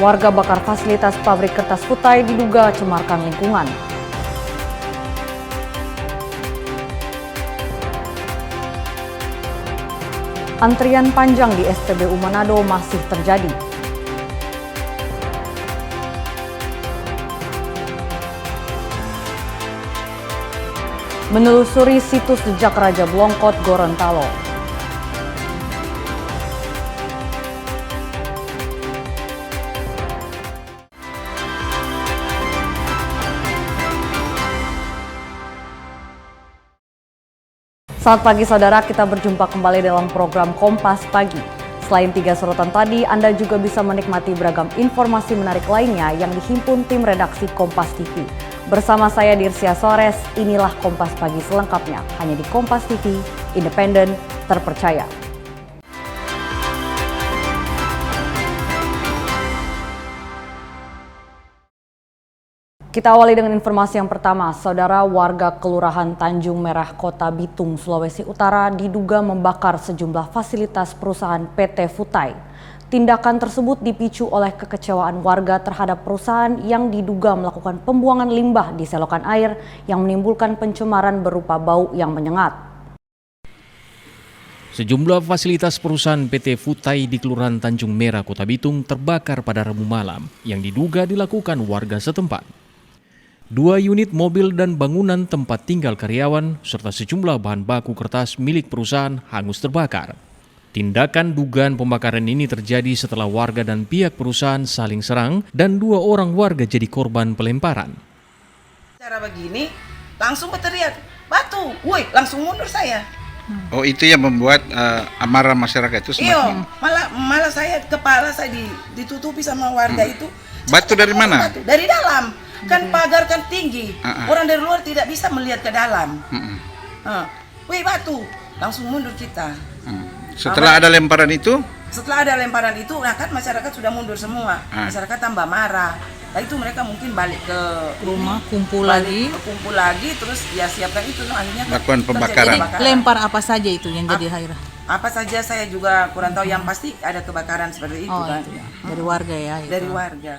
Warga bakar fasilitas pabrik kertas Futai diduga cemarkan lingkungan. Antrian panjang di SPBU Manado masih terjadi. Menelusuri situs jejak Raja Blongkot Gorontalo. Selamat pagi saudara, kita berjumpa kembali dalam program Kompas Pagi. Selain 3 sorotan tadi, Anda juga bisa menikmati beragam informasi menarik lainnya yang dihimpun tim redaksi Kompas TV. Bersama saya Dirsia Sores, inilah Kompas Pagi selengkapnya, hanya di Kompas TV, independen, terpercaya. Kita awali dengan informasi yang pertama. Saudara, warga Kelurahan Tanjung Merah, Kota Bitung, Sulawesi Utara diduga membakar sejumlah fasilitas perusahaan PT Futai. Tindakan tersebut dipicu oleh kekecewaan warga terhadap perusahaan yang diduga melakukan pembuangan limbah di selokan air yang menimbulkan pencemaran berupa bau yang menyengat. Sejumlah fasilitas perusahaan PT Futai di Kelurahan Tanjung Merah, Kota Bitung terbakar pada Rabu malam yang diduga dilakukan warga setempat. 2 unit mobil dan bangunan tempat tinggal karyawan serta sejumlah bahan baku kertas milik perusahaan hangus terbakar. Tindakan dugaan pembakaran ini terjadi setelah warga dan pihak perusahaan saling serang dan 2 orang warga jadi korban pelemparan. Cara begini langsung berteriak, "Batu!" Woi, langsung mundur saya. Oh, itu yang membuat amarah masyarakat itu semakin. Malah saya kepala saya ditutupi sama warga itu. Batu dari mana? Batu dari dalam. Kan pagar kan tinggi. Orang dari luar tidak bisa melihat ke dalam. Woi, batu! Langsung mundur kita. Setelah ada lemparan itu? Setelah ada lemparan itu, nah kan masyarakat sudah mundur semua. Masyarakat tambah marah. Nah itu mereka mungkin balik ke rumah, kumpul lagi, terus ya siapkan itu, nah, akhirnya lakukan pembakaran. Jadi lempar apa saja itu yang jadi akhirnya? Apa saja saya juga kurang tahu, yang pasti ada kebakaran seperti itu kan. Itu ya. Dari warga ya. Itu. Dari warga.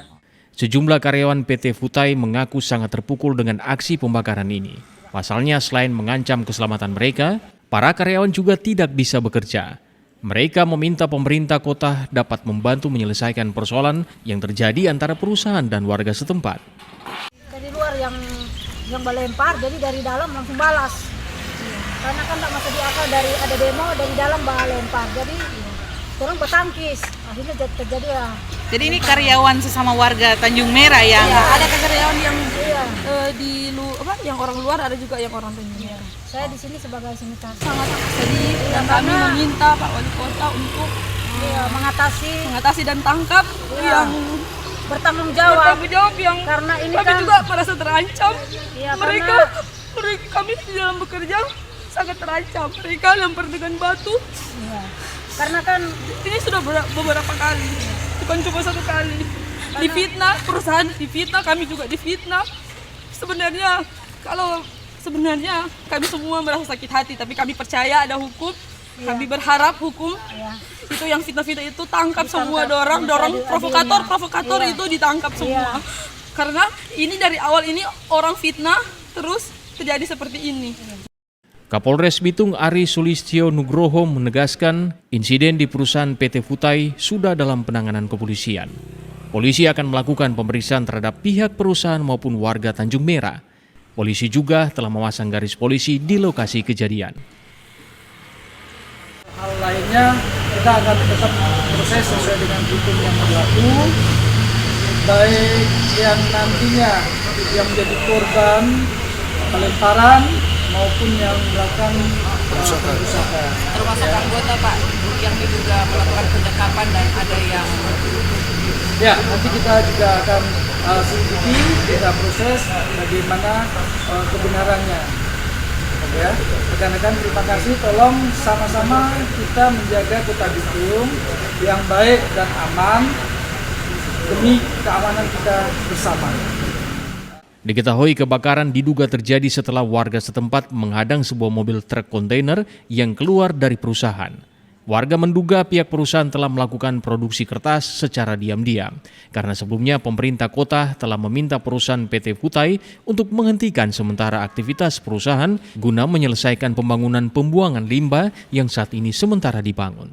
Sejumlah karyawan PT Futai mengaku sangat terpukul dengan aksi pembakaran ini. Pasalnya selain mengancam keselamatan mereka, para karyawan juga tidak bisa bekerja. Mereka meminta pemerintah kota dapat membantu menyelesaikan persoalan yang terjadi antara perusahaan dan warga setempat. Dari luar yang melempar, jadi dari dalam langsung balas. Karena kan tak masuk di akal, dari ada demo dari dalam lempar. Jadi orang petangkis, akhirnya terjadi lah. Jadi ini karyawan sesama warga Tanjung Merah yang ada karyawan yang yang orang luar, ada juga yang orang Tanjung Merah. Saya di sini sebagai sanitasi. Sangat-sangat sedih dan kami meminta Pak Wali Kota untuk mengatasi dan tangkap yang bertanggung jawab yang karena ini kami kan juga merasa terancam. Iya, mereka kami di dalam bekerja sangat terancam. Mereka lempar dengan batu. Iya. Karena kan ini sudah beberapa kali, bukan cuma 1 kali. Difitnah, perusahaan difitnah, kami juga difitnah. Sebenarnya kami semua merasa sakit hati, tapi kami percaya ada hukum. Kami berharap hukum itu yang fitnah-fitnah itu tangkap semua, dorong provokator itu ditangkap semua. Karena ini dari awal ini orang fitnah terus terjadi seperti ini. Kapolres Bitung Ari Sulistyo Nugroho menegaskan insiden di perusahaan PT Futai sudah dalam penanganan kepolisian. Polisi akan melakukan pemeriksaan terhadap pihak perusahaan maupun warga Tanjung Merah. Polisi juga telah memasang garis polisi di lokasi kejadian. Hal lainnya kita akan tetap proses sesuai dengan hukum yang berlaku, baik yang nantinya yang menjadi korban pelemparan maupun yang melakukan perusahaan. termasuk anggota Pak yang diduga melakukan penyekapan dan ada yang Ya, nanti kita juga akan selidiki, kita proses bagaimana kebenarannya. Ya, rekan-rekan terima kasih. Tolong sama-sama kita menjaga Kota Bitung yang baik dan aman demi keamanan kita bersama. Diketahui kebakaran diduga terjadi setelah warga setempat menghadang sebuah mobil truk kontainer yang keluar dari perusahaan. Warga menduga pihak perusahaan telah melakukan produksi kertas secara diam-diam karena sebelumnya pemerintah kota telah meminta perusahaan PT Futai untuk menghentikan sementara aktivitas perusahaan guna menyelesaikan pembangunan pembuangan limbah yang saat ini sementara dibangun.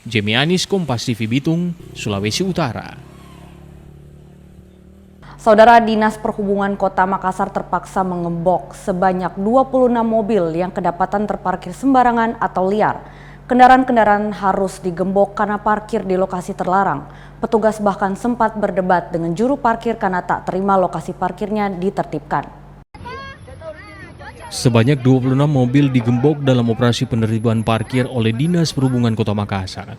Jemi Anis, Kompas TV Bitung, Sulawesi Utara. Saudara, Dinas Perhubungan Kota Makassar terpaksa mengembok sebanyak 26 mobil yang kedapatan terparkir sembarangan atau liar. Kendaraan-kendaraan harus digembok karena parkir di lokasi terlarang. Petugas bahkan sempat berdebat dengan juru parkir karena tak terima lokasi parkirnya ditertibkan. Sebanyak 26 mobil digembok dalam operasi penertiban parkir oleh Dinas Perhubungan Kota Makassar.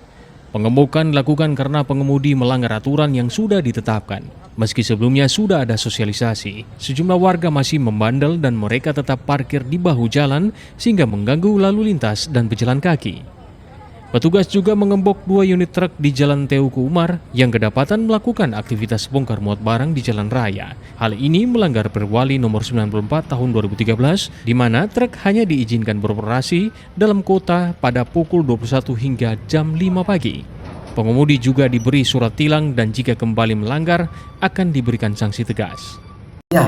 Pengembokan dilakukan karena pengemudi melanggar aturan yang sudah ditetapkan. Meski sebelumnya sudah ada sosialisasi, sejumlah warga masih membandel dan mereka tetap parkir di bahu jalan sehingga mengganggu lalu lintas dan pejalan kaki. Petugas juga mengembok 2 unit truk di Jalan Teuku Umar yang kedapatan melakukan aktivitas bongkar muat barang di jalan raya. Hal ini melanggar Perwali nomor 94 tahun 2013, di mana truk hanya diizinkan beroperasi dalam kota pada pukul 21 hingga jam 5 pagi. Pengemudi juga diberi surat tilang dan jika kembali melanggar akan diberikan sanksi tegas. Ya,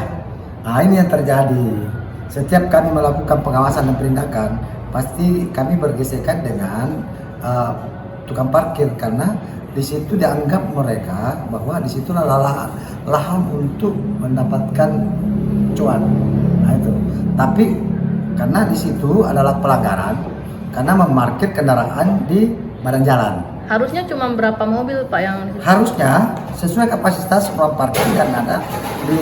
ini yang terjadi. Setiap kami melakukan pengawasan dan penindakan, pasti kami bergesekan dengan tukang parkir karena di situ dianggap mereka bahwa di situ lahan untuk mendapatkan cuan. Nah, itu. Tapi karena di situ adalah pelanggaran karena memarkir kendaraan di badan jalan. Harusnya cuma berapa mobil Pak yang Harusnya sesuai kapasitas ruang parkir yang ada di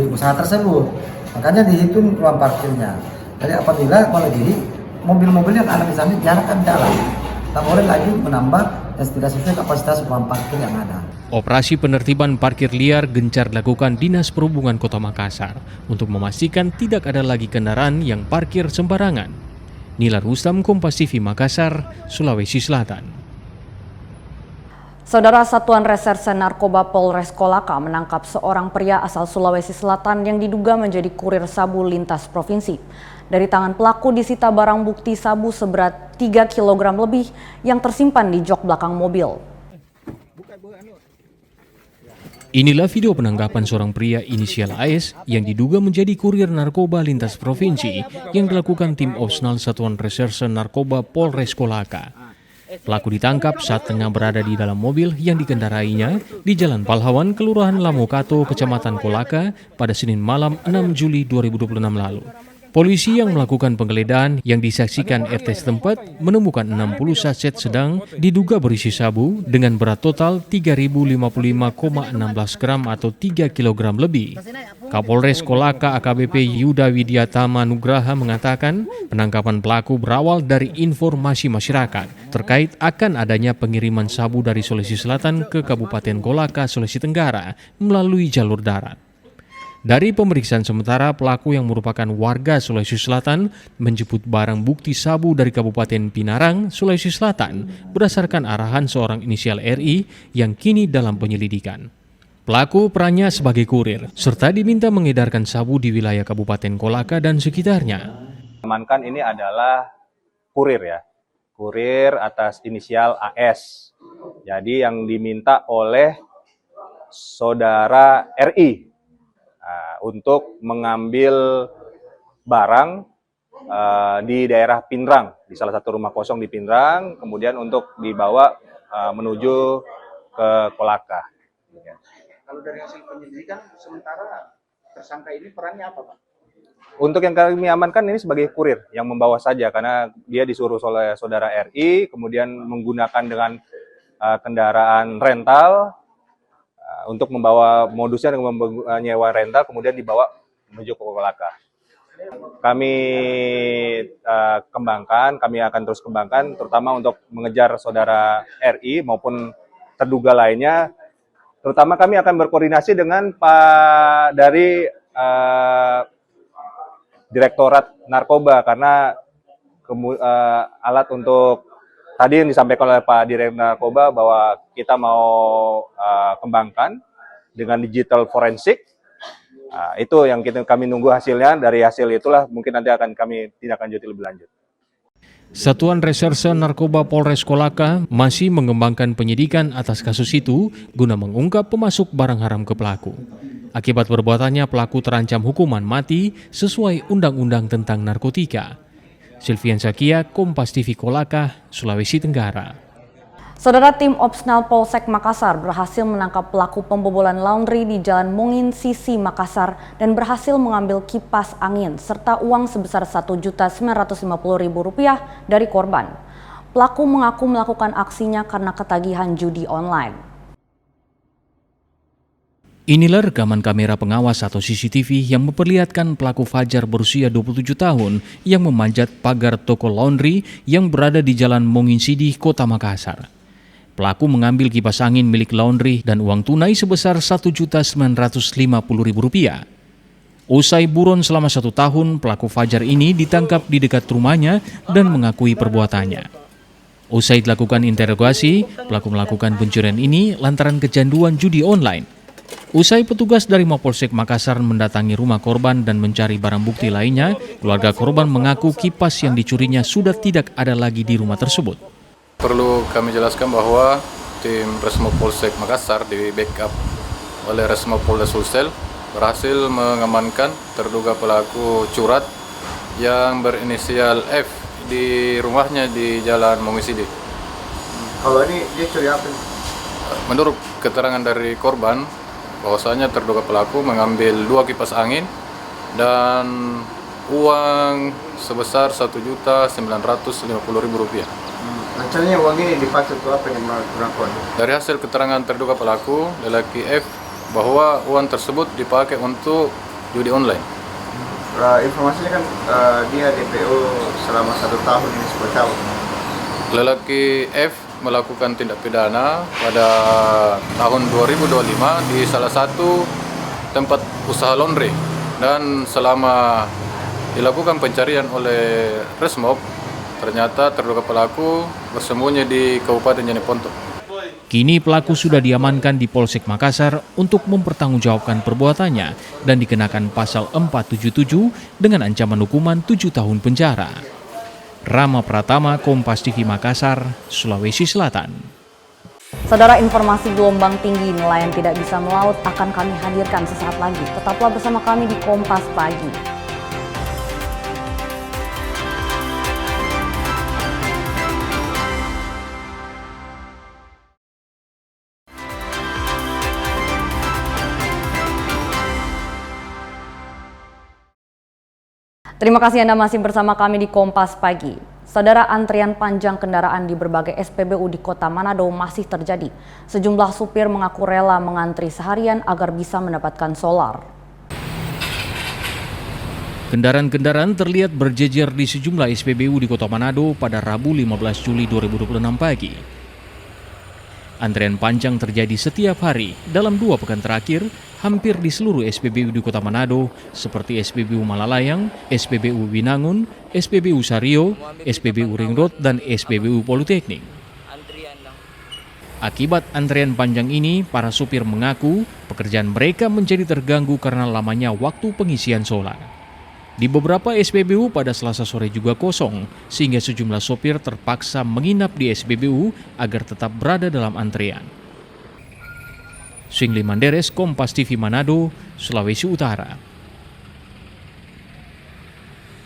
usaha tersebut. Makanya dihitung ruang parkirnya. Jadi apabila apalagi mobil-mobil yang ada di sana diarahkan jalan, tak boleh lagi menambah dan tidak sesuai kapasitas ruang parkir yang ada. Operasi penertiban parkir liar gencar dilakukan Dinas Perhubungan Kota Makassar untuk memastikan tidak ada lagi kendaraan yang parkir sembarangan. Nila Rustam, Kompas TV Makassar, Sulawesi Selatan. Saudara, Satuan Reserse Narkoba Polres Kolaka menangkap seorang pria asal Sulawesi Selatan yang diduga menjadi kurir sabu lintas provinsi. Dari tangan pelaku disita barang bukti sabu seberat 3 kg lebih yang tersimpan di jok belakang mobil. Inilah video penangkapan seorang pria inisial AS yang diduga menjadi kurir narkoba lintas provinsi yang dilakukan tim Opsnal Satuan Reserse Narkoba Polres Kolaka. Pelaku ditangkap saat tengah berada di dalam mobil yang dikendarainya di Jalan Palhawan, Kelurahan Lamokato, Kecamatan Kolaka pada Senin malam 6 Juli 2026 lalu. Polisi yang melakukan penggeledahan yang disaksikan RT setempat menemukan 60 saset sedang diduga berisi sabu dengan berat total 3.055,16 gram atau 3 kg lebih. Kapolres Kolaka AKBP Yuda Widyatama Nugraha mengatakan penangkapan pelaku berawal dari informasi masyarakat terkait akan adanya pengiriman sabu dari Sulawesi Selatan ke Kabupaten Kolaka, Sulawesi Tenggara melalui jalur darat. Dari pemeriksaan sementara, pelaku yang merupakan warga Sulawesi Selatan menjemput barang bukti sabu dari Kabupaten Pinarang, Sulawesi Selatan berdasarkan arahan seorang inisial RI yang kini dalam penyelidikan. Pelaku perannya sebagai kurir, serta diminta mengedarkan sabu di wilayah Kabupaten Kolaka dan sekitarnya. Amankan ini adalah kurir ya, kurir atas inisial AS. Jadi yang diminta oleh saudara RI. Untuk mengambil barang di daerah Pinrang, di salah satu rumah kosong di Pinrang, kemudian untuk dibawa menuju ke Kolaka. Kalau dari hasil penyelidikan sementara tersangka ini perannya apa, Pak? Untuk yang kami amankan ini sebagai kurir yang membawa saja karena dia disuruh oleh saudara RI, kemudian menggunakan dengan kendaraan rental. Untuk membawa modusnya dengan menyewa rental kemudian dibawa menuju ke Kolaka. Kami kembangkan, kami akan terus kembangkan terutama untuk mengejar saudara RI maupun terduga lainnya. Terutama kami akan berkoordinasi dengan Pak dari Direktorat Narkoba karena alat untuk tadi yang disampaikan oleh Pak Direktur Narkoba bahwa kita mau kembangkan dengan digital forensik. Itu yang kami nunggu hasilnya. Dari hasil itulah mungkin nanti akan kami tindak lanjuti lebih lanjut. Satuan Reserse Narkoba Polres Kolaka masih mengembangkan penyidikan atas kasus itu guna mengungkap pemasok barang haram ke pelaku. Akibat perbuatannya, pelaku terancam hukuman mati sesuai Undang-Undang tentang Narkotika. Silvian Zakia, Kompas TV Kolaka, Sulawesi Tenggara. Saudara, tim Opsnal Polsek Makassar berhasil menangkap pelaku pembobolan laundry di Jalan Mungin Sisi Makassar dan berhasil mengambil kipas angin serta uang sebesar Rp1.950.000 dari korban. Pelaku mengaku melakukan aksinya karena ketagihan judi online. Inilah rekaman kamera pengawas atau CCTV yang memperlihatkan pelaku Fajar berusia 27 tahun yang memanjat pagar toko laundry yang berada di Jalan Mungin Sidi, Kota Makassar. Pelaku mengambil kipas angin milik laundry dan uang tunai sebesar Rp1.950.000. Usai buron selama 1 tahun, pelaku Fajar ini ditangkap di dekat rumahnya dan mengakui perbuatannya. Usai dilakukan interogasi, pelaku melakukan pencurian ini lantaran kecanduan judi online. Usai petugas dari Mapolsek Makassar mendatangi rumah korban dan mencari barang bukti lainnya, keluarga korban mengaku kipas yang dicurinya sudah tidak ada lagi di rumah tersebut. Perlu kami jelaskan bahwa tim Resmo Polsek Makassar di backup oleh Resmo Polda Sulsel berhasil mengamankan terduga pelaku curat yang berinisial F di rumahnya di Jalan Mongisidi. Kalau ini dia curi apa? Menurut keterangan dari korban, bahwasanya terduga pelaku mengambil 2 kipas angin dan uang sebesar Rp1.950.000. Rencananya uang ini dipakai untuk apa yang melakukan? Dari hasil keterangan terduga pelaku, lelaki F, bahwa uang tersebut dipakai untuk judi online. Informasinya kan dia DPO selama 1 tahun ini seperti apa? Lelaki F melakukan tindak pidana pada tahun 2025 di salah satu tempat usaha laundry, dan selama dilakukan pencarian oleh Resmob, ternyata terduga pelaku bersembunyi di Kabupaten Jeneponto. Kini pelaku sudah diamankan di Polsek Makassar untuk mempertanggungjawabkan perbuatannya dan dikenakan pasal 477 dengan ancaman hukuman 7 tahun penjara. Rama Pratama, Kompas TV Makassar, Sulawesi Selatan. Saudara, informasi gelombang tinggi nelayan tidak bisa melaut akan kami hadirkan sesaat lagi. Tetaplah bersama kami di Kompas Pagi. Terima kasih Anda masih bersama kami di Kompas Pagi. Saudara, antrian panjang kendaraan di berbagai SPBU di Kota Manado masih terjadi. Sejumlah supir mengaku rela mengantri seharian agar bisa mendapatkan solar. Kendaraan-kendaraan terlihat berjejer di sejumlah SPBU di Kota Manado pada Rabu 15 Juli 2026 pagi. Antrian panjang terjadi setiap hari dalam 2 pekan terakhir, hampir di seluruh SPBU di Kota Manado, seperti SPBU Malalayang, SPBU Winangun, SPBU Sario, SPBU Ring Road, dan SPBU Politeknik. Akibat antrian panjang ini, para supir mengaku pekerjaan mereka menjadi terganggu karena lamanya waktu pengisian solar. Di beberapa SPBU pada Selasa sore juga kosong, sehingga sejumlah sopir terpaksa menginap di SPBU agar tetap berada dalam antrian. Swingli Manderes, Kompas TV Manado, Sulawesi Utara.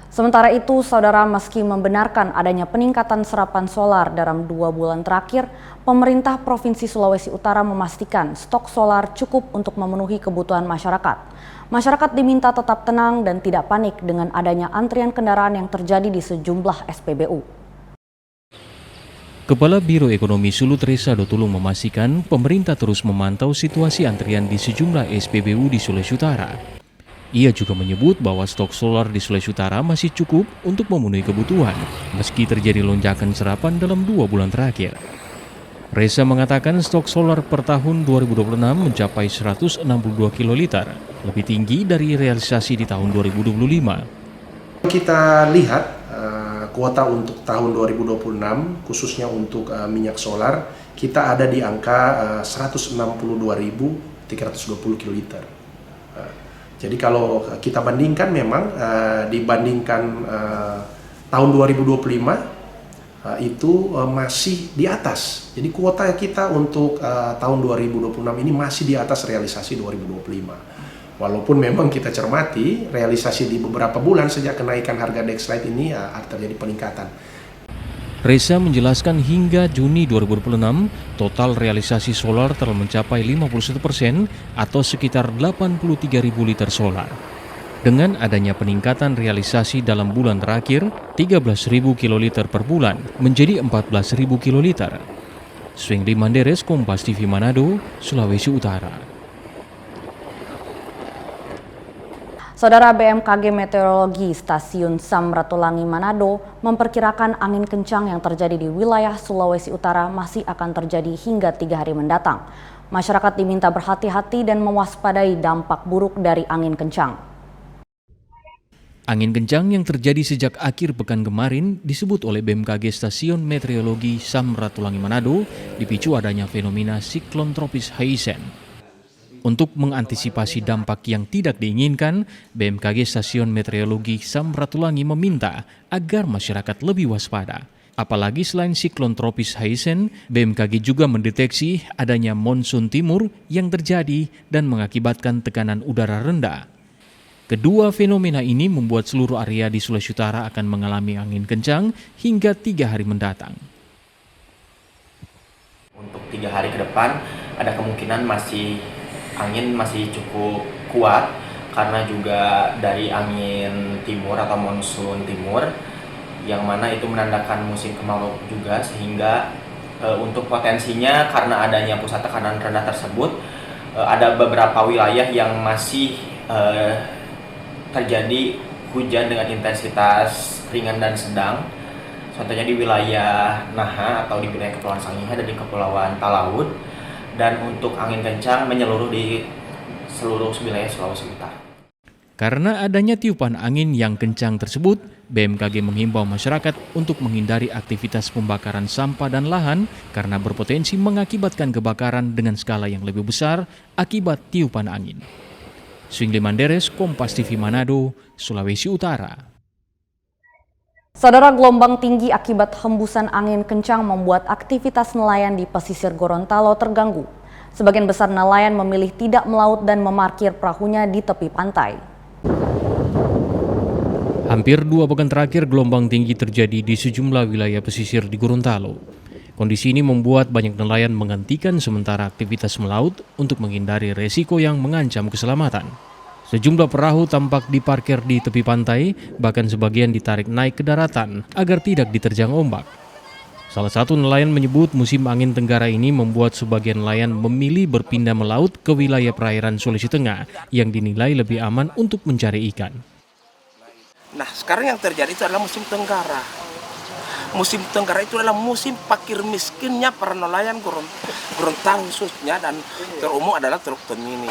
Sementara itu, saudara, meski membenarkan adanya peningkatan serapan solar dalam 2 bulan terakhir, pemerintah Provinsi Sulawesi Utara memastikan stok solar cukup untuk memenuhi kebutuhan masyarakat. Masyarakat diminta tetap tenang dan tidak panik dengan adanya antrian kendaraan yang terjadi di sejumlah SPBU. Kepala Biro Ekonomi Sulut Resa Dotulung memastikan pemerintah terus memantau situasi antrian di sejumlah SPBU di Sulawesi Utara. Ia juga menyebut bahwa stok solar di Sulawesi Utara masih cukup untuk memenuhi kebutuhan, meski terjadi lonjakan serapan dalam 2 bulan terakhir. Resa mengatakan stok solar per tahun 2026 mencapai 162 kiloliter, lebih tinggi dari realisasi di tahun 2025. Kita lihat kuota untuk tahun 2026, khususnya untuk minyak solar, kita ada di angka 162.320 kiloliter. Jadi kalau kita bandingkan memang dibandingkan tahun 2025 itu masih di atas. Jadi kuota kita untuk tahun 2026 ini masih di atas realisasi 2025. Walaupun memang kita cermati realisasi di beberapa bulan sejak kenaikan harga Dexlite ini terjadi peningkatan. Reza menjelaskan hingga Juni 2026, total realisasi solar telah mencapai 51% atau sekitar 83.000 liter solar. Dengan adanya peningkatan realisasi dalam bulan terakhir, 13.000 kiloliter per bulan menjadi 14.000 kiloliter. Swingli Manderes, Kompas TV Manado, Sulawesi Utara. Saudara, BMKG Meteorologi Stasiun Samratulangi Manado memperkirakan angin kencang yang terjadi di wilayah Sulawesi Utara masih akan terjadi hingga 3 hari mendatang. Masyarakat diminta berhati-hati dan mewaspadai dampak buruk dari angin kencang. Angin kencang yang terjadi sejak akhir pekan kemarin disebut oleh BMKG Stasiun Meteorologi Samratulangi Manado dipicu adanya fenomena siklon tropis Haisen. Untuk mengantisipasi dampak yang tidak diinginkan, BMKG Stasiun Meteorologi Samratulangi meminta agar masyarakat lebih waspada. Apalagi selain siklon tropis Haisen, BMKG juga mendeteksi adanya monsun timur yang terjadi dan mengakibatkan tekanan udara rendah. Kedua fenomena ini membuat seluruh area di Sulawesi Utara akan mengalami angin kencang hingga 3 hari mendatang. Untuk 3 hari ke depan ada kemungkinan angin masih cukup kuat karena juga dari angin timur atau monsun timur yang mana itu menandakan musim kemarau juga, sehingga untuk potensinya karena adanya pusat tekanan rendah tersebut ada beberapa wilayah yang masih terjadi hujan dengan intensitas ringan dan sedang. Contohnya di wilayah Naha atau di wilayah Kepulauan Sangihe dan di Kepulauan Talaud. Dan untuk angin kencang menyeluruh di seluruh wilayah Sulawesi Utara. Karena adanya tiupan angin yang kencang tersebut, BMKG menghimbau masyarakat untuk menghindari aktivitas pembakaran sampah dan lahan karena berpotensi mengakibatkan kebakaran dengan skala yang lebih besar akibat tiupan angin. Swingli Manderes, Kompas TV Manado, Sulawesi Utara. Saudara, gelombang tinggi akibat hembusan angin kencang membuat aktivitas nelayan di pesisir Gorontalo terganggu. Sebagian besar nelayan memilih tidak melaut dan memarkir perahunya di tepi pantai. Hampir 2 pekan terakhir gelombang tinggi terjadi di sejumlah wilayah pesisir di Gorontalo. Kondisi ini membuat banyak nelayan menghentikan sementara aktivitas melaut untuk menghindari resiko yang mengancam keselamatan. Sejumlah perahu tampak diparkir di tepi pantai, bahkan sebagian ditarik naik ke daratan agar tidak diterjang ombak. Salah satu nelayan menyebut musim angin tenggara ini membuat sebagian nelayan memilih berpindah melaut ke wilayah perairan Sulawesi Tengah yang dinilai lebih aman untuk mencari ikan. Nah, sekarang yang terjadi itu adalah musim tenggara. Musim tenggara itu adalah musim fakir miskinnya para nelayan Gorontalo khususnya, dan terumum adalah Teluk Tomini.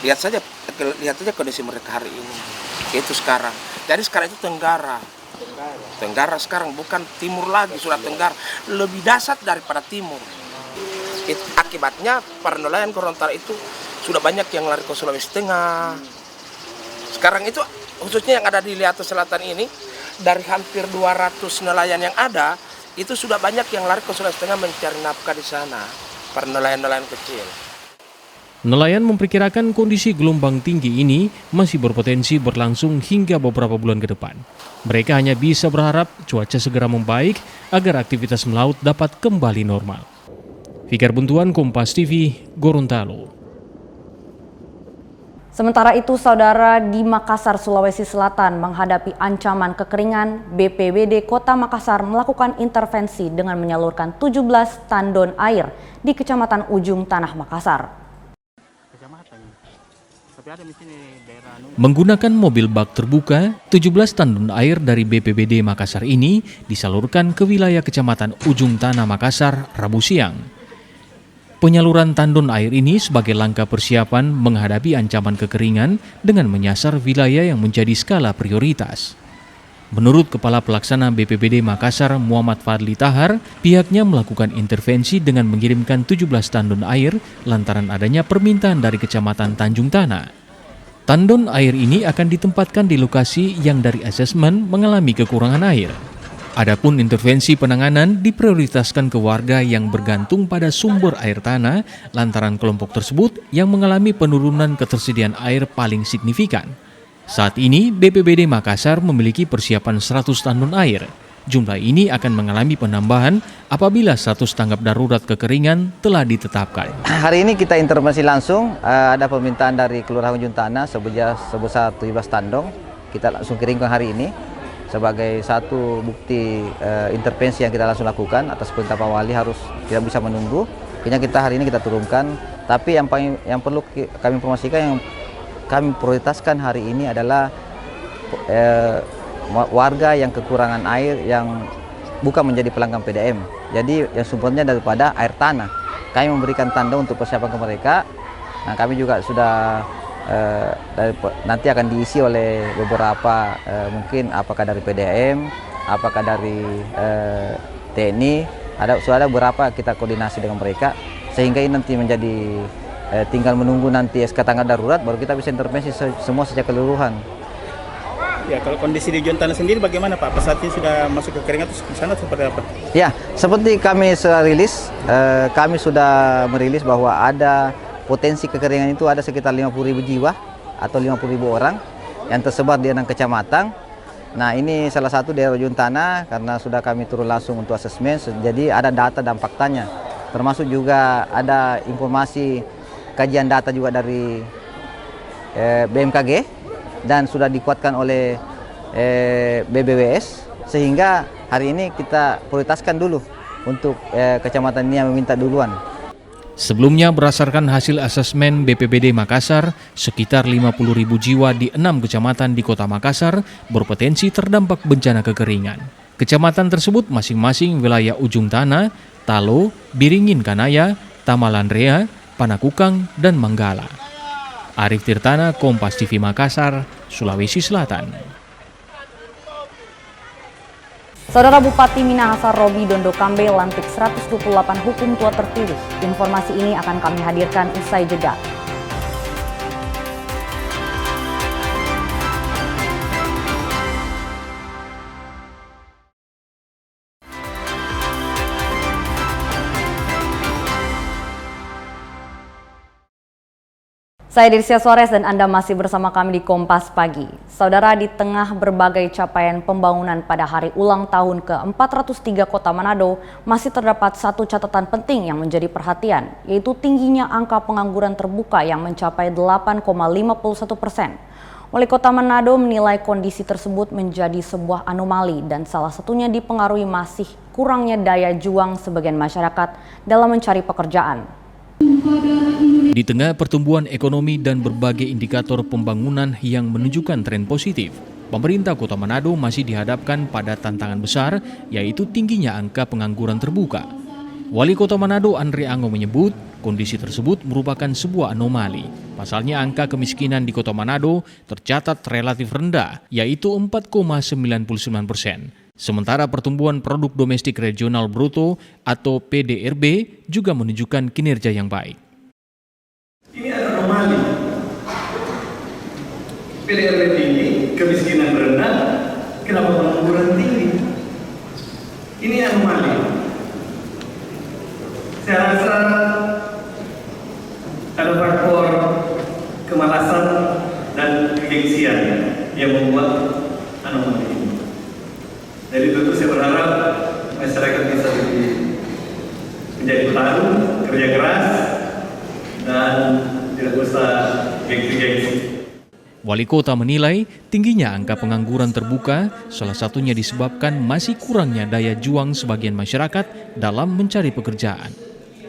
Lihat saja kondisi mereka hari ini. Itu sekarang. Jadi sekarang itu tenggara. Tenggara sekarang bukan timur lagi, sudah tenggara. Lebih dasar daripada timur. Akibatnya para nelayan Gorontalo itu sudah banyak yang lari ke Sulawesi Tengah. Sekarang itu khususnya yang ada di Liato Selatan ini, dari hampir 200 nelayan yang ada, itu sudah banyak yang lari ke Sulawesi Tengah mencari nafkah di sana, para nelayan-nelayan kecil. Nelayan memperkirakan kondisi gelombang tinggi ini masih berpotensi berlangsung hingga beberapa bulan ke depan. Mereka hanya bisa berharap cuaca segera membaik agar aktivitas melaut dapat kembali normal. Fikar Buntuan, Kompas TV, Gorontalo. Sementara itu, saudara, di Makassar, Sulawesi Selatan menghadapi ancaman kekeringan, BPBD Kota Makassar melakukan intervensi dengan menyalurkan 17 tandon air di Kecamatan Ujung Tanah Makassar. Menggunakan mobil bak terbuka, 17 tandon air dari BPBD Makassar ini disalurkan ke wilayah Kecamatan Ujung Tanah Makassar Rabu siang. Penyaluran tandon air ini sebagai langkah persiapan menghadapi ancaman kekeringan dengan menyasar wilayah yang menjadi skala prioritas. Menurut Kepala Pelaksana BPBD Makassar Muhammad Fadli Tahar, pihaknya melakukan intervensi dengan mengirimkan 17 tandon air lantaran adanya permintaan dari Kecamatan Tanjung Tanah. Tandon air ini akan ditempatkan di lokasi yang dari asesmen mengalami kekurangan air. Adapun intervensi penanganan diprioritaskan ke warga yang bergantung pada sumber air tanah lantaran kelompok tersebut yang mengalami penurunan ketersediaan air paling signifikan. Saat ini BPBD Makassar memiliki persiapan 100 tandon air. Jumlah ini akan mengalami penambahan apabila status tanggap darurat kekeringan telah ditetapkan. Hari ini kita intervensi langsung, ada permintaan dari Kelurahan Ujung Tanah sebesar 17 tandong. Kita langsung kirimkan hari ini sebagai satu bukti intervensi yang kita langsung lakukan atas perintah Pak Wali, harus tidak bisa menunggu. Akhirnya kita hari ini kita turunkan. Tapi yang perlu kami informasikan, yang kami prioritaskan hari ini adalah warga yang kekurangan air yang bukan menjadi pelanggan PDM. Jadi yang sumbernya daripada air tanah. Kami memberikan tanda untuk persiapan ke mereka. Nah, kami juga sudah nanti akan diisi oleh beberapa mungkin apakah dari PDM, apakah dari TNI, sudah ada beberapa kita koordinasi dengan mereka sehingga ini nanti menjadi tinggal menunggu nanti SK tanggap darurat baru kita bisa intervensi semua secara keseluruhan. Ya, kalau kondisi di Ujung Tanah sendiri bagaimana Pak? Saat ini sudah masuk ke keringan atau di sana seperti apa? Ya, seperti kami sudah rilis, kami sudah merilis bahwa ada potensi kekeringan itu ada sekitar 50.000 jiwa atau 50.000 orang yang tersebar di 6 kecamatan. Nah, ini salah satu daerah Ujung Tanah karena sudah kami turun langsung untuk asesmen, jadi ada data dan faktanya. Termasuk juga ada informasi kajian data juga dari BMKG dan sudah dikuatkan oleh BBWS, sehingga hari ini kita prioritaskan dulu untuk kecamatan ini yang meminta duluan. Sebelumnya berdasarkan hasil asesmen BPBD Makassar, sekitar 50.000 jiwa di 6 kecamatan di Kota Makassar berpotensi terdampak bencana kekeringan. Kecamatan tersebut masing-masing wilayah Ujung Tanah, Talo, Biringin Kanaya, Tamalandrea, Panakukang, dan Manggala. Arif Tirtana, Kompas TV Makassar, Sulawesi Selatan. Saudara Bupati Minahasa Robi Dondo Kambe lantik 128 hukum tua terpilih. Informasi ini akan kami hadirkan usai jeda. Saya Dirsia Suarez dan Anda masih bersama kami di Kompas Pagi. Saudara, di tengah berbagai capaian pembangunan pada hari ulang tahun ke-403 Kota Manado, masih terdapat satu catatan penting yang menjadi perhatian, yaitu tingginya angka pengangguran terbuka yang mencapai 8,51%. Wali Kota Manado menilai kondisi tersebut menjadi sebuah anomali dan salah satunya dipengaruhi masih kurangnya daya juang sebagian masyarakat dalam mencari pekerjaan. Di tengah pertumbuhan ekonomi dan berbagai indikator pembangunan yang menunjukkan tren positif, pemerintah Kota Manado masih dihadapkan pada tantangan besar, yaitu tingginya angka pengangguran terbuka. Wali Kota Manado Andre Ango menyebut kondisi tersebut merupakan sebuah anomali. Pasalnya angka kemiskinan di Kota Manado tercatat relatif rendah, yaitu 4,99%. Sementara pertumbuhan produk domestik regional bruto atau PDRB juga menunjukkan kinerja yang baik. Ini anomali. PDRB tinggi, kemiskinan rendah, kenapa pengangguran tinggi? Ini anomali. Saya rasa ada faktor kemalasan dan kegengsian yang membuat anomali ini. Jadi tentu saya berharap masyarakat bisa lebih menjadi tahu, kerja keras, dan tidak usah gengsi-gengsi. Wali Kota menilai tingginya angka pengangguran terbuka salah satunya disebabkan masih kurangnya daya juang sebagian masyarakat dalam mencari pekerjaan.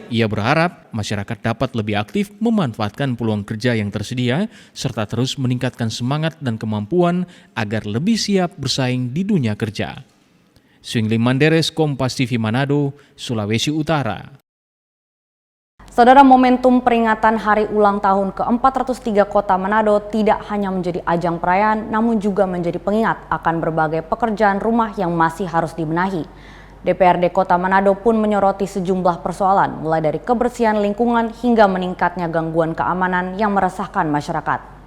Ia berharap masyarakat dapat lebih aktif memanfaatkan peluang kerja yang tersedia serta terus meningkatkan semangat dan kemampuan agar lebih siap bersaing di dunia kerja. Swingli Manderes, Kompas TV Manado, Sulawesi Utara. Saudara, momentum peringatan hari ulang tahun ke-403 Kota Manado tidak hanya menjadi ajang perayaan, namun juga menjadi pengingat akan berbagai pekerjaan rumah yang masih harus dibenahi. DPRD Kota Manado pun menyoroti sejumlah persoalan, mulai dari kebersihan lingkungan hingga meningkatnya gangguan keamanan yang meresahkan masyarakat.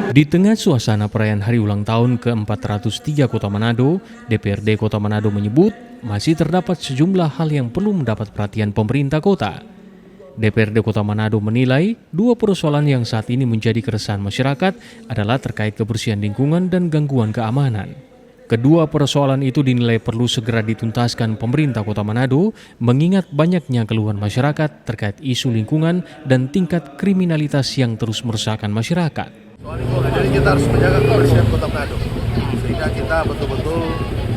Di tengah suasana perayaan hari ulang tahun ke-403 Kota Manado, DPRD Kota Manado menyebut masih terdapat sejumlah hal yang perlu mendapat perhatian pemerintah kota. DPRD Kota Manado menilai dua persoalan yang saat ini menjadi keresahan masyarakat adalah terkait kebersihan lingkungan dan gangguan keamanan. Kedua persoalan itu dinilai perlu segera dituntaskan pemerintah Kota Manado mengingat banyaknya keluhan masyarakat terkait isu lingkungan dan tingkat kriminalitas yang terus meresahkan masyarakat. Jadi kita harus menjaga kebersihan Kota Manado sehingga kita betul-betul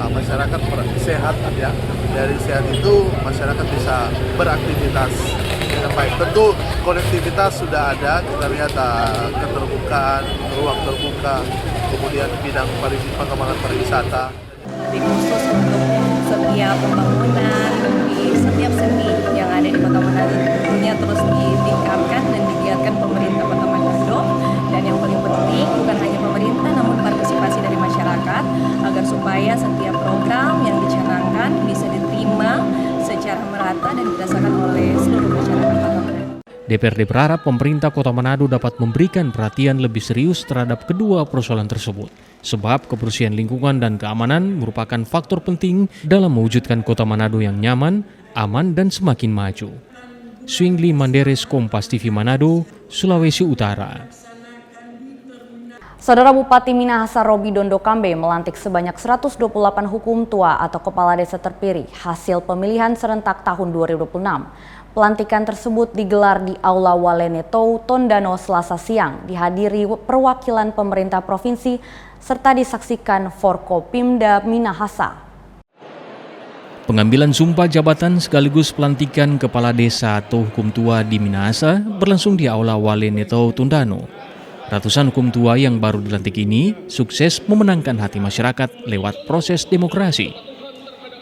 masyarakat sehat ya. Dari sehat itu masyarakat bisa beraktivitas dengan baik. Tentu konektivitas sudah ada, kita lihat keterbukaan, ruang terbuka, kemudian bidang pengembangan pariwisata. Lebih khusus untuk setiap pembangunan di setiap sendi yang ada di Kota Manado tentunya terus ditingkatkan dan digiatkan pemerintah Kota Manado. Dan yang paling penting bukan hanya pemerintah namun partisipasi dari masyarakat agar supaya setiap program yang dicanangkan bisa diterima secara merata dan dirasakan oleh seluruh masyarakat Kota Manado. DPRD berharap pemerintah Kota Manado dapat memberikan perhatian lebih serius terhadap kedua persoalan tersebut. Sebab kebersihan lingkungan dan keamanan merupakan faktor penting dalam mewujudkan Kota Manado yang nyaman, aman, dan semakin maju. Swingli Manderes, Kompas TV Manado, Sulawesi Utara. Saudara Bupati Minahasa Robi Dondo Kambe melantik sebanyak 128 hukum tua atau kepala desa terpilih hasil pemilihan serentak tahun 2026. Pelantikan tersebut digelar di Aula Walenetou, Tondano, Selasa siang, dihadiri perwakilan pemerintah provinsi serta disaksikan Forkopimda Minahasa. Pengambilan sumpah jabatan sekaligus pelantikan kepala desa atau hukum tua di Minahasa berlangsung di Aula Walenetou, Tondano. Ratusan hukum tua yang baru dilantik ini sukses memenangkan hati masyarakat lewat proses demokrasi.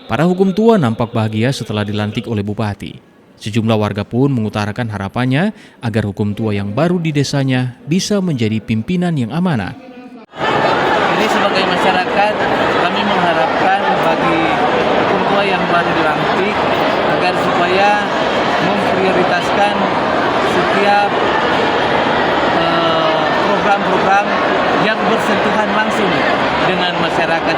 Para hukum tua nampak bahagia setelah dilantik oleh Bupati. Sejumlah warga pun mengutarakan harapannya agar hukum tua yang baru di desanya bisa menjadi pimpinan yang amanah. Jadi sebagai masyarakat kami mengharapkan bagi hukum tua yang baru dilantik agar supaya memprioritaskan setiap program-program yang bersentuhan langsung dengan masyarakat.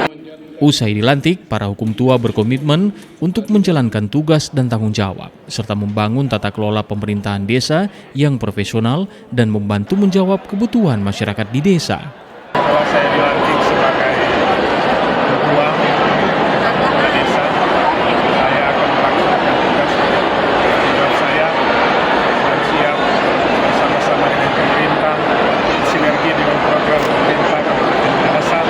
Usai dilantik, para hukum tua berkomitmen untuk menjalankan tugas dan tanggung jawab, serta membangun tata kelola pemerintahan desa yang profesional dan membantu menjawab kebutuhan masyarakat di desa. Setelah saya dilantik sebagai ketua desa, saya akan melaksanakan tugas saya dan siap bersama-sama dengan pemerintah, sinergi dengan program pemerintah Kabupaten Minahasa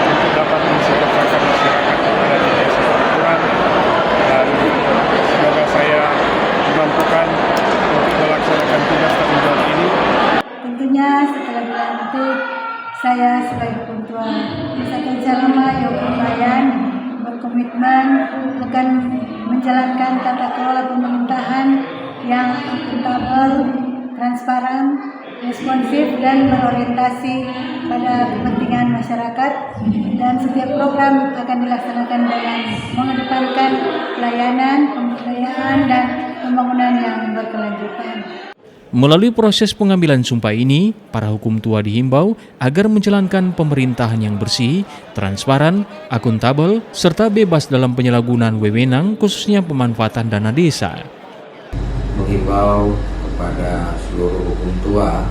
untuk dapat mensejahterakan masyarakat yang ada di desa Peraturan, dan semoga saya dimampukan untuk melaksanakan tugas tanggung jawab ini. Tentunya setelah dilantik, saya sebagai hukum tua Desa Kensalama Yogyakarta Bayan berkomitmen akan menjalankan tata kelola pemerintahan yang akuntabel, transparan, responsif dan berorientasi pada kepentingan masyarakat, dan setiap program akan dilaksanakan dengan mengedepankan pelayanan, pemberdayaan dan pembangunan yang berkelanjutan. Melalui proses pengambilan sumpah ini, para hukum tua dihimbau agar menjalankan pemerintahan yang bersih, transparan, akuntabel, serta bebas dalam penyalahgunaan wewenang khususnya pemanfaatan dana desa. Menghimbau kepada seluruh hukum tua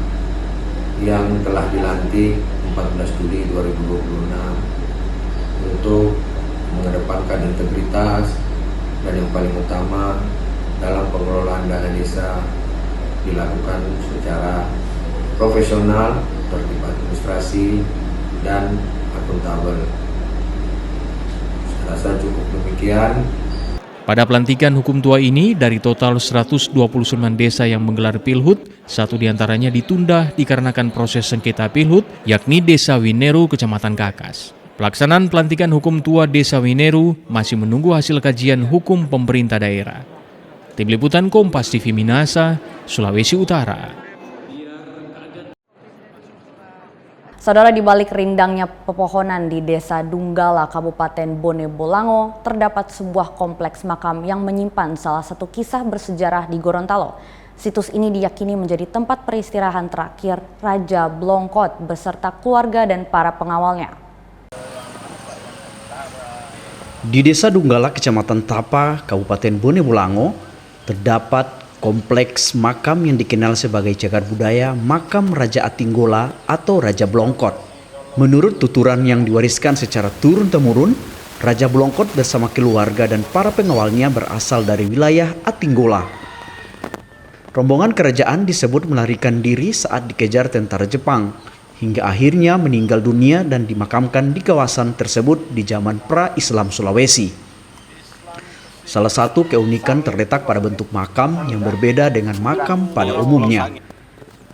yang telah dilantik 14 Juli 2026 untuk mengedepankan integritas dan yang paling utama dalam pengelolaan dana desa dilakukan secara profesional, tertib administrasi, dan akuntabel. Saya rasa cukup demikian. Pada pelantikan hukum tua ini, dari total 129 desa yang menggelar pilhut, satu diantaranya ditunda dikarenakan proses sengketa pilhut, yakni Desa Wineru, Kecamatan Kakas. Pelaksanaan pelantikan hukum tua Desa Wineru masih menunggu hasil kajian hukum pemerintah daerah. Tim Liputan Kompas TV Minahasa, Sulawesi Utara. Saudara, di balik rindangnya pepohonan di Desa Dunggala, Kabupaten Bone Bolango, terdapat sebuah kompleks makam yang menyimpan salah satu kisah bersejarah di Gorontalo. Situs ini diyakini menjadi tempat peristirahan terakhir Raja Blongkot beserta keluarga dan para pengawalnya. Di Desa Dunggala, Kecamatan Tapa, Kabupaten Bone Bolango, terdapat kompleks makam yang dikenal sebagai cagar budaya makam Raja Atinggola atau Raja Blongkot. Menurut tuturan yang diwariskan secara turun-temurun, Raja Blongkot bersama keluarga dan para pengawalnya berasal dari wilayah Atinggola. Rombongan kerajaan disebut melarikan diri saat dikejar tentara Jepang, hingga akhirnya meninggal dunia dan dimakamkan di kawasan tersebut di zaman pra-Islam Sulawesi. Salah satu keunikan terletak pada bentuk makam yang berbeda dengan makam pada umumnya.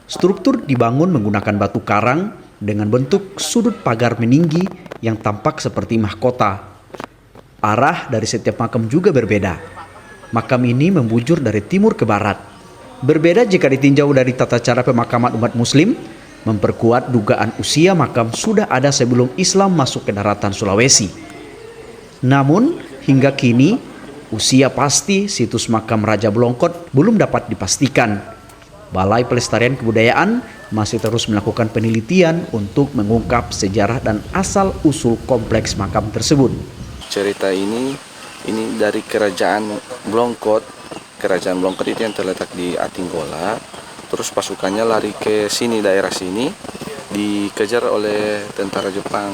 Struktur dibangun menggunakan batu karang dengan bentuk sudut pagar meninggi yang tampak seperti mahkota. Arah dari setiap makam juga berbeda. Makam ini membujur dari timur ke barat. Berbeda jika ditinjau dari tata cara pemakaman umat muslim, memperkuat dugaan usia makam sudah ada sebelum Islam masuk ke daratan Sulawesi. Namun, hingga kini, usia pasti situs makam Raja Blongkot belum dapat dipastikan. Balai Pelestarian Kebudayaan masih terus melakukan penelitian untuk mengungkap sejarah dan asal-usul kompleks makam tersebut. Cerita ini dari Kerajaan Blongkot. Kerajaan Blongkot itu yang terletak di Atinggola. Terus pasukannya lari ke sini, daerah sini, dikejar oleh tentara Jepang.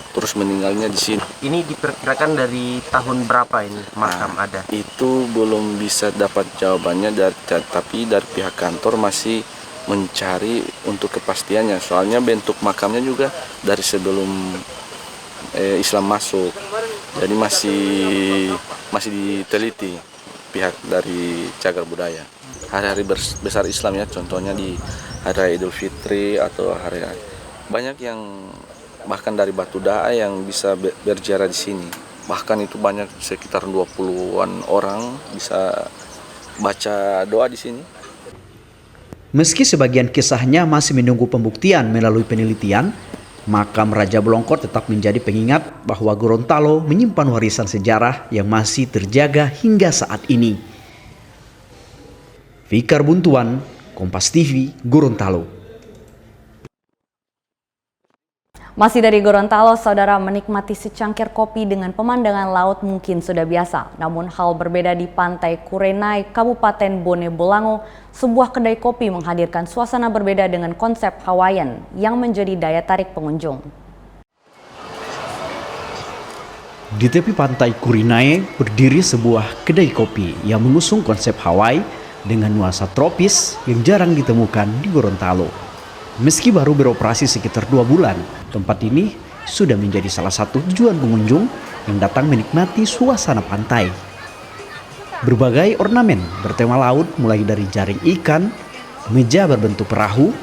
Terus meninggalnya di sini. Ini diperkirakan dari tahun berapa ini makam ada? Itu belum bisa dapat jawabannya, tapi dari pihak kantor masih mencari untuk kepastiannya. Soalnya bentuk makamnya juga dari sebelum Islam masuk. Jadi masih diteliti pihak dari cagar budaya. Hari-hari besar Islam ya, contohnya di hari Idul Fitri atau hari banyak yang bahkan dari Batu Da'a yang bisa berziarah di sini. Bahkan itu banyak sekitar 20-an orang bisa baca doa di sini. Meski sebagian kisahnya masih menunggu pembuktian melalui penelitian, makam Raja Blongkot tetap menjadi pengingat bahwa Gorontalo menyimpan warisan sejarah yang masih terjaga hingga saat ini. Fikar Buntuan, Kompas TV, Gorontalo. Masih dari Gorontalo, saudara, menikmati secangkir kopi dengan pemandangan laut mungkin sudah biasa. Namun hal berbeda di Pantai Kurenai, Kabupaten Bone Bolango, sebuah kedai kopi menghadirkan suasana berbeda dengan konsep Hawaiian yang menjadi daya tarik pengunjung. Di tepi Pantai Kurenai berdiri sebuah kedai kopi yang mengusung konsep Hawaii dengan nuansa tropis yang jarang ditemukan di Gorontalo. Meski baru beroperasi sekitar 2 bulan, tempat ini sudah menjadi salah satu tujuan pengunjung yang datang menikmati suasana pantai. Berbagai ornamen bertema laut mulai dari jaring ikan, meja berbentuk perahu,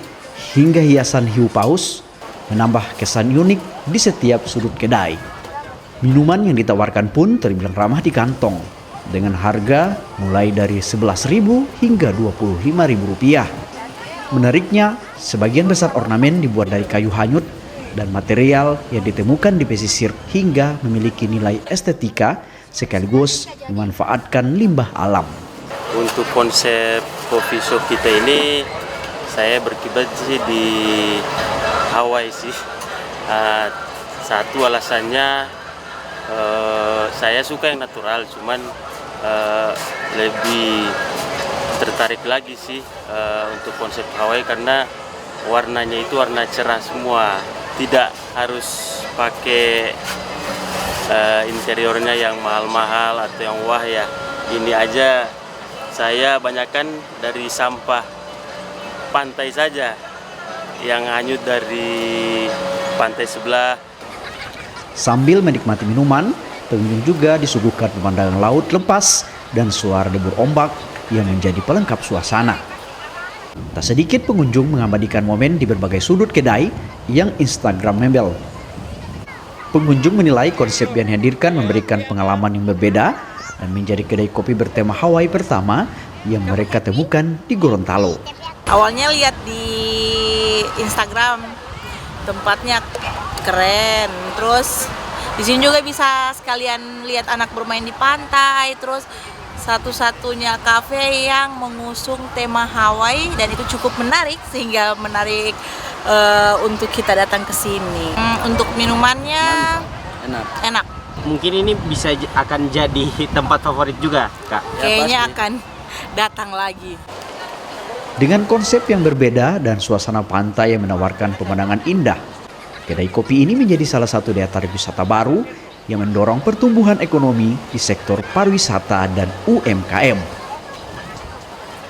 hingga hiasan hiu paus menambah kesan unik di setiap sudut kedai. Minuman yang ditawarkan pun terbilang ramah di kantong, dengan harga mulai dari Rp11.000 hingga Rp25.000. Menariknya, sebagian besar ornamen dibuat dari kayu hanyut dan material yang ditemukan di pesisir hingga memiliki nilai estetika sekaligus memanfaatkan limbah alam. Untuk konsep coffee shop kita ini, saya berkiblat sih di Hawaii sih. Satu alasannya saya suka yang natural, cuman lebih tertarik lagi sih untuk konsep Hawaii karena warnanya itu warna cerah semua, tidak harus pakai interiornya yang mahal-mahal atau yang wah ya. Ini aja saya banyakkan dari sampah pantai saja yang hanyut dari pantai sebelah. Sambil menikmati minuman, pengunjung juga disuguhkan pemandangan laut lepas dan suara debur ombak yang menjadi pelengkap suasana. Tak sedikit pengunjung mengabadikan momen di berbagai sudut kedai yang Instagramable. Pengunjung menilai konsep yang dihadirkan memberikan pengalaman yang berbeda dan menjadi kedai kopi bertema Hawaii pertama yang mereka temukan di Gorontalo. Awalnya lihat di Instagram, tempatnya keren. Terus di sini juga bisa sekalian lihat anak bermain di pantai. Terus satu-satunya kafe yang mengusung tema Hawaii dan itu cukup menarik sehingga menarik untuk kita datang ke sini. Untuk minumannya enak. Mungkin ini bisa akan jadi tempat favorit juga, Kak. Kayaknya akan datang lagi. Dengan konsep yang berbeda dan suasana pantai yang menawarkan pemandangan indah, kedai kopi ini menjadi salah satu daya tarik wisata baru yang mendorong pertumbuhan ekonomi di sektor pariwisata dan UMKM.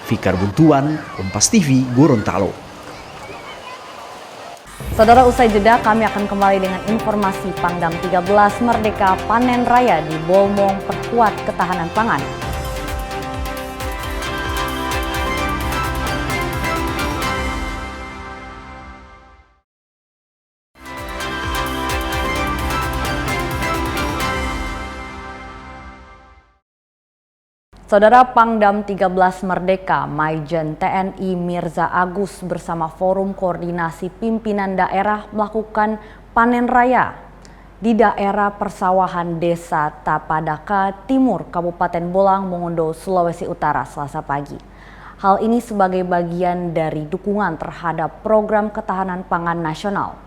Fikar Buntuan, Kompas TV, Gorontalo. Saudara, usai jeda kami akan kembali dengan informasi Pangdam 13 Merdeka Panen Raya di Bolmong perkuat ketahanan pangan. Saudara, Pangdam 13 Merdeka Maijen TNI Mirza Agus bersama Forum Koordinasi Pimpinan Daerah melakukan panen raya di daerah persawahan Desa Tapadaka Timur, Kabupaten Bolang, Mongondo, Sulawesi Utara, Selasa pagi. Hal ini sebagai bagian dari dukungan terhadap program ketahanan pangan nasional.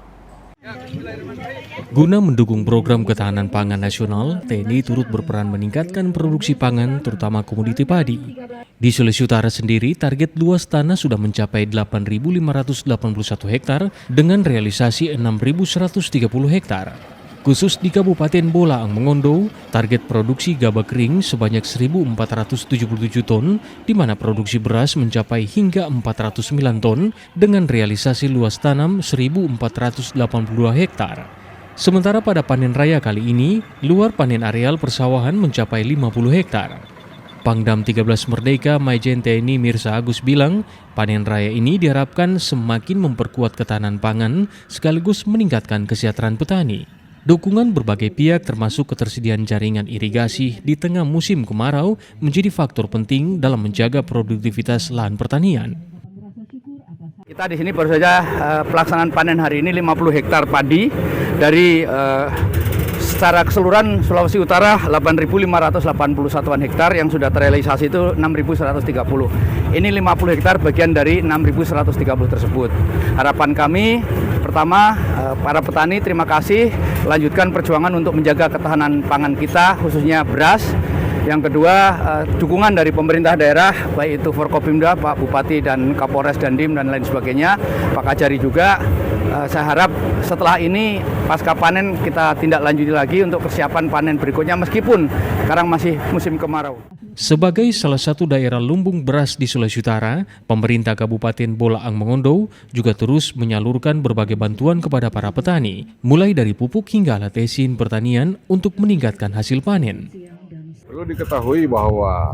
Guna mendukung program ketahanan pangan nasional, TNI turut berperan meningkatkan produksi pangan, terutama komoditi padi. Di Sulawesi Utara sendiri, target luas tanah sudah mencapai 8.581 hektar dengan realisasi 6.130 hektar. Khusus di Kabupaten Bolaang Mongondo, target produksi gabah kering sebanyak 1.477 ton, di mana produksi beras mencapai hingga 409 ton dengan realisasi luas tanam 1.482 hektar. Sementara pada panen raya kali ini, luar panen areal persawahan mencapai 50 hektar. Pangdam 13 Merdeka Maijen TNI Mirza Agus bilang, panen raya ini diharapkan semakin memperkuat ketahanan pangan sekaligus meningkatkan kesejahteraan petani. Dukungan berbagai pihak termasuk ketersediaan jaringan irigasi di tengah musim kemarau menjadi faktor penting dalam menjaga produktivitas lahan pertanian. Kita di sini baru saja pelaksanaan panen hari ini 50 hektar padi dari secara keseluruhan Sulawesi Utara 8.581 hektar yang sudah terrealisasi itu 6.130. Ini 50 hektar bagian dari 6.130 tersebut. Harapan kami pertama, para petani terima kasih, lanjutkan perjuangan untuk menjaga ketahanan pangan kita, khususnya beras. Yang kedua, dukungan dari pemerintah daerah, baik itu Forkopimda, Pak Bupati dan Kapolres Dandim dan lain sebagainya, Pak Kajari juga. Saya harap setelah ini pasca panen kita tindak lanjuti lagi untuk persiapan panen berikutnya meskipun sekarang masih musim kemarau. Sebagai salah satu daerah lumbung beras di Sulawesi Utara, pemerintah Kabupaten Bolaang Mongondo juga terus menyalurkan berbagai bantuan kepada para petani, mulai dari pupuk hingga alat mesin pertanian untuk meningkatkan hasil panen. Perlu diketahui bahwa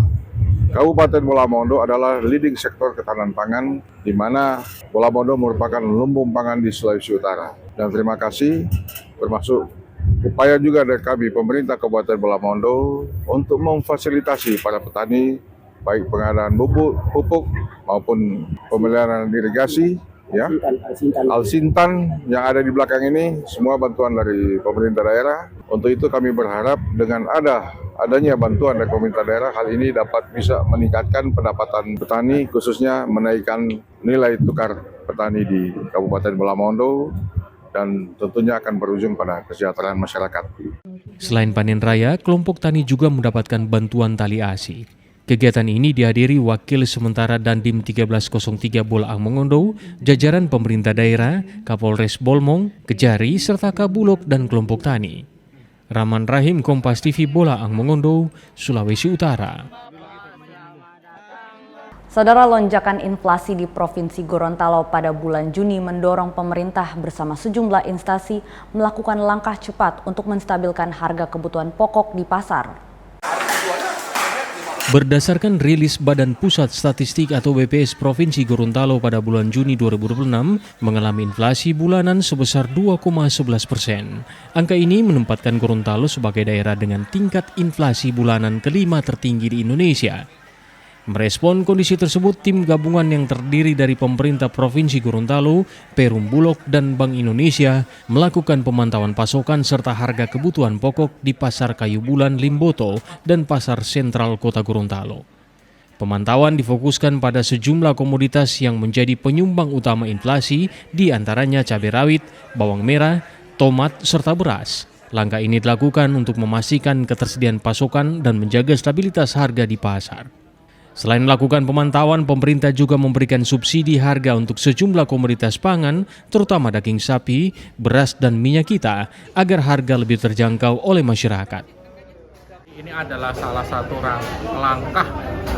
Kabupaten Bolang Mongondo adalah leading sektor ketahanan pangan, di mana Bolang Mongondo merupakan lumbung pangan di Sulawesi Utara. Dan terima kasih, termasuk upaya juga dari kami pemerintah Kabupaten Bolang Mongondo untuk memfasilitasi para petani, baik pengadaan pupuk maupun pemeliharaan irigasi, ya, Alsintan yang ada di belakang ini, semua bantuan dari pemerintah daerah. Untuk itu kami berharap dengan adanya bantuan dari pemerintah daerah, hal ini dapat bisa meningkatkan pendapatan petani, khususnya menaikkan nilai tukar petani di Kabupaten Bolang Mongondo, dan tentunya akan berujung pada kesejahteraan masyarakat. Selain panen raya, kelompok tani juga mendapatkan bantuan tali asi. Kegiatan ini dihadiri Wakil Sementara Dandim 1303 Bolaang Mongondo, jajaran pemerintah daerah, Kapolres Bolmong, Kejari, serta Kabulok dan kelompok tani. Rahman Rahim, Kompas TV, Bolaang Mongondo, Sulawesi Utara. Saudara, lonjakan inflasi di Provinsi Gorontalo pada bulan Juni mendorong pemerintah bersama sejumlah instansi melakukan langkah cepat untuk menstabilkan harga kebutuhan pokok di pasar. Berdasarkan rilis Badan Pusat Statistik atau BPS Provinsi Gorontalo pada bulan Juni 2026 mengalami inflasi bulanan sebesar 2,11%. Angka ini menempatkan Gorontalo sebagai daerah dengan tingkat inflasi bulanan kelima tertinggi di Indonesia. Merespon kondisi tersebut, tim gabungan yang terdiri dari pemerintah Provinsi Gorontalo, Perum Bulog, dan Bank Indonesia melakukan pemantauan pasokan serta harga kebutuhan pokok di Pasar Kayu Bulan Limboto dan Pasar Sentral Kota Gorontalo. Pemantauan difokuskan pada sejumlah komoditas yang menjadi penyumbang utama inflasi, di antaranya cabai rawit, bawang merah, tomat, serta beras. Langkah ini dilakukan untuk memastikan ketersediaan pasokan dan menjaga stabilitas harga di pasar. Selain melakukan pemantauan, pemerintah juga memberikan subsidi harga untuk sejumlah komoditas pangan, terutama daging sapi, beras, dan minyak kita, agar harga lebih terjangkau oleh masyarakat. Ini adalah salah satu langkah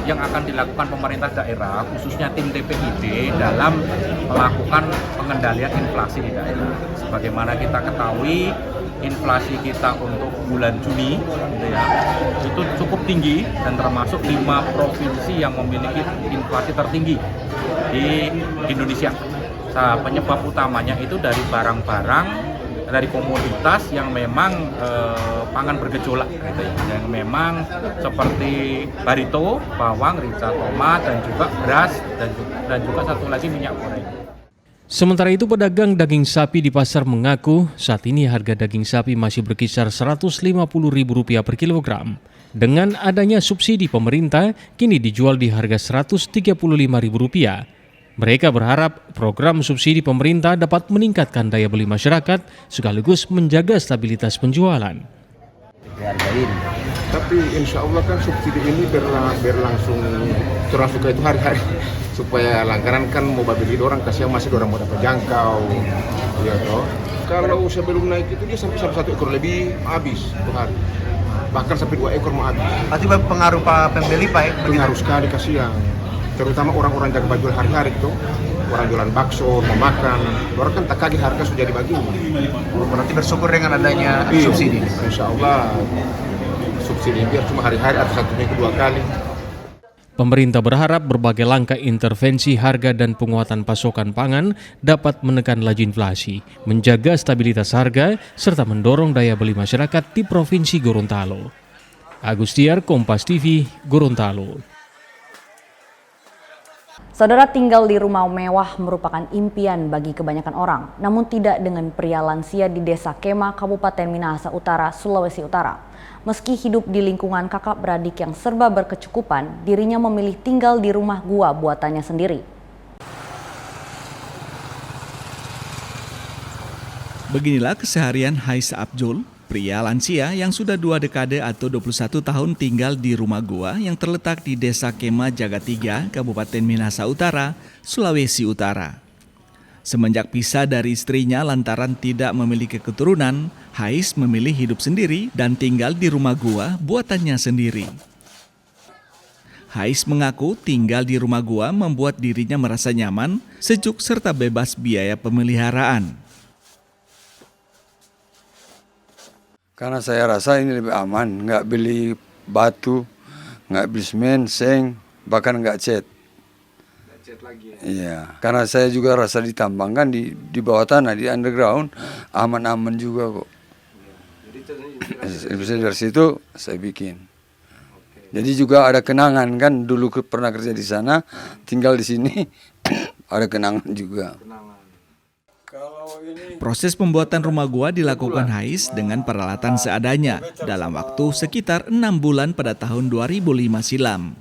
yang akan dilakukan pemerintah daerah, khususnya tim DPID dalam melakukan pengendalian inflasi di daerah. Sebagaimana kita ketahui, inflasi kita untuk bulan Juni itu cukup tinggi dan termasuk 5 provinsi yang memiliki inflasi tertinggi di Indonesia. Penyebab utamanya itu dari barang-barang, dari komoditas yang memang pangan bergejolak, gitu ya. Yang memang seperti barito, bawang, rica, tomat, dan juga beras, dan juga satu lagi minyak goreng. Sementara itu, pedagang daging sapi di pasar mengaku saat ini harga daging sapi masih berkisar Rp150.000 per kilogram. Dengan adanya subsidi pemerintah, kini dijual di harga Rp135.000. Mereka berharap program subsidi pemerintah dapat meningkatkan daya beli masyarakat sekaligus menjaga stabilitas penjualan. Tapi insya Allah kan subsidi ini berlangsung suka itu hari-hari supaya langgaran kan mau beli orang kasihan masih orang mau dapat jangkau ya toh. Kalau sebelum naik itu dia sampai 1 ekor lebih habis per hari, bahkan sampai 2 ekor mau habis. Berarti pengaruh pembeli Pak? Pengaruh sekali kasihan, terutama orang-orang jaga baju hari-hari itu, orang jualan bakso mau makan, orang kan tak kaget harga sudah dibagi. Berarti bersyukur dengan adanya subsidi. Insya Allah subsidi biar cuma hari-hari atau 1 minggu 2 kali. Pemerintah berharap berbagai langkah intervensi harga dan penguatan pasokan pangan dapat menekan laju inflasi, menjaga stabilitas harga, serta mendorong daya beli masyarakat di Provinsi Gorontalo. Agustiar, Kompas TV, Gorontalo. Saudara, tinggal di rumah mewah merupakan impian bagi kebanyakan orang, namun tidak dengan pria lansia di Desa Kema, Kabupaten Minahasa Utara, Sulawesi Utara. Meski hidup di lingkungan kakak beradik yang serba berkecukupan, dirinya memilih tinggal di rumah gua buatannya sendiri. Beginilah keseharian Hais Abdul, pria lansia yang sudah 2 dekade atau 21 tahun tinggal di rumah gua yang terletak di Desa Kema Jagatiga, Kabupaten Minahasa Utara, Sulawesi Utara. Semenjak pisah dari istrinya lantaran tidak memiliki keturunan, Hais memilih hidup sendiri dan tinggal di rumah gua buatannya sendiri. Hais mengaku tinggal di rumah gua membuat dirinya merasa nyaman, sejuk serta bebas biaya pemeliharaan. Karena saya rasa ini lebih aman, nggak beli batu, nggak beli semen, seng, bahkan nggak cat. Iya, karena saya juga rasa ditambangkan di bawah tanah, di underground, aman-aman juga kok. Dari situ saya bikin. Jadi juga ada kenangan kan, dulu pernah kerja di sana, tinggal di sini, ada kenangan juga. Proses pembuatan rumah gua dilakukan Hais dengan peralatan seadanya dalam waktu sekitar 6 bulan pada tahun 2005 silam.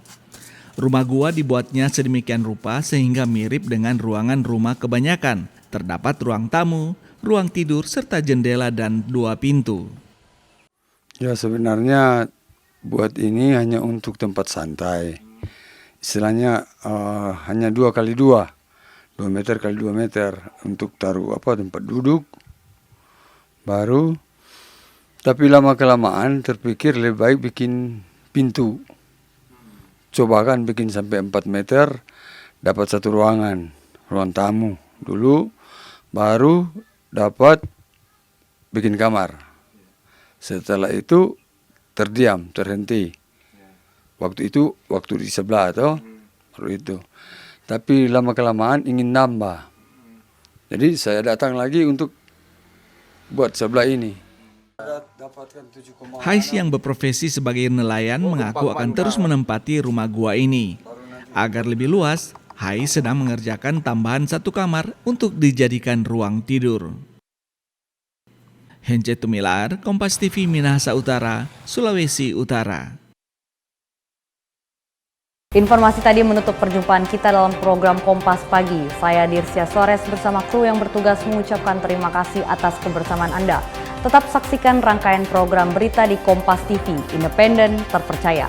Rumah gua dibuatnya sedemikian rupa sehingga mirip dengan ruangan rumah kebanyakan. Terdapat ruang tamu, ruang tidur, serta jendela dan 2 pintu. Ya sebenarnya buat ini hanya untuk tempat santai. Istilahnya hanya 2x2, 2 meter x 2 meter untuk taruh tempat duduk. Baru, tapi lama-kelamaan terpikir lebih baik bikin pintu. Coba kan bikin sampai 4 meter, dapat 1 ruangan, ruang tamu dulu, baru dapat bikin kamar. Setelah itu terdiam, terhenti. Waktu itu, waktu di sebelah baru itu. Tapi lama-kelamaan ingin nambah. Jadi saya datang lagi untuk buat sebelah ini. Hais yang berprofesi sebagai nelayan mengaku akan terus menempati rumah gua ini. Agar lebih luas, Hai sedang mengerjakan tambahan 1 kamar untuk dijadikan ruang tidur. Hence Tumilar, Kompas TV Minahasa Utara, Sulawesi Utara. Informasi tadi menutup perjumpaan kita dalam program Kompas Pagi. Saya Dirsia Suarez bersama kru yang bertugas mengucapkan terima kasih atas kebersamaan Anda. Tetap saksikan rangkaian program berita di Kompas TV, independen, terpercaya.